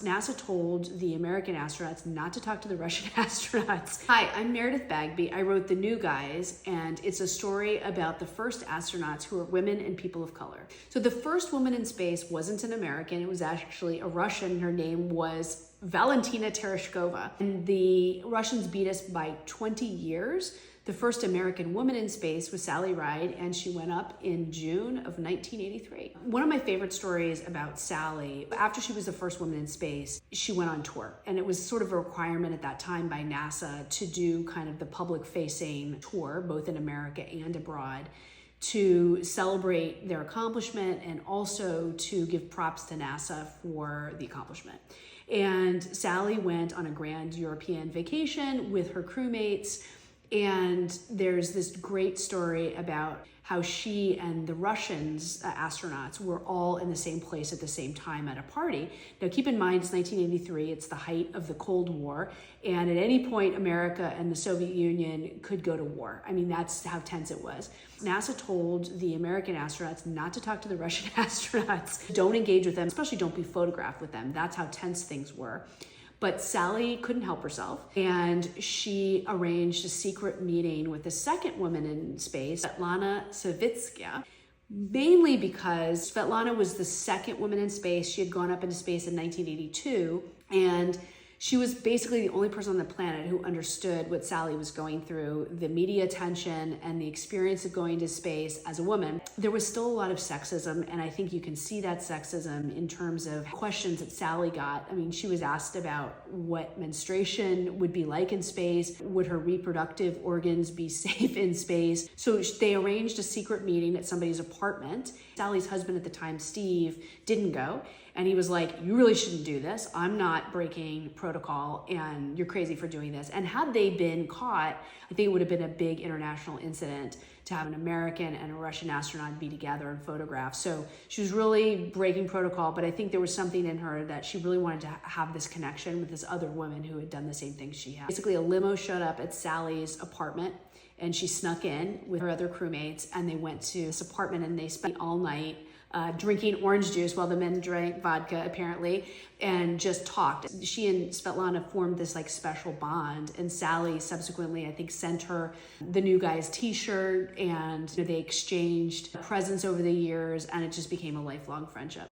NASA told the American astronauts not to talk to the Russian astronauts. Hi, I'm Meredith Bagby. I wrote The New Guys, and it's a story about the first astronauts who are women and people of color. So the first woman in space wasn't an American, it was actually a Russian. Her name was Valentina Tereshkova. And the Russians beat us by 20 years. The first American woman in space was Sally Ride, and she went up in June of 1983. One of my favorite stories about Sally, after she was the first woman in space, she went on tour. And it was sort of a requirement at that time by NASA to do kind of the public-facing tour, both in America and abroad, to celebrate their accomplishment and also to give props to NASA for the accomplishment. And Sally went on a grand European vacation with her crewmates. And there's this great story about how she and the Russians astronauts were all in the same place at the same time at a party. Now keep in mind, it's 1983, it's the height of the Cold War, and at any point America and the Soviet Union could go to war. I mean, that's how tense it was. NASA told the American astronauts not to talk to the Russian astronauts. Don't engage with them, especially don't be photographed with them. That's how tense things were. But Sally couldn't help herself, and she arranged a secret meeting with the second woman in space, Svetlana Savitskaya, mainly because Svetlana was the second woman in space. She had gone up into space in 1982, and she was basically the only person on the planet who understood what Sally was going through, the media attention and the experience of going to space as a woman. There was still a lot of sexism, and I think you can see that sexism in terms of questions that Sally got. I mean, she was asked about what menstruation would be like in space, would her reproductive organs be safe in space? So they arranged a secret meeting at somebody's apartment. Sally's husband at the time, Steve, didn't go. And he was like, you really shouldn't do this. I'm not breaking protocol and you're crazy for doing this. And had they been caught, I think it would have been a big international incident to have an American and a Russian astronaut be together and photographed. So she was really breaking protocol, but I think there was something in her that she really wanted to have this connection with this other woman who had done the same thing she had. Basically, a limo showed up at Sally's apartment and she snuck in with her other crewmates, and they went to this apartment and they spent all night drinking orange juice while the men drank vodka, apparently, and just talked. She and Svetlana formed this like special bond, and Sally subsequently, I think, sent her the New Guys t-shirt, and they exchanged presents over the years, and it just became a lifelong friendship.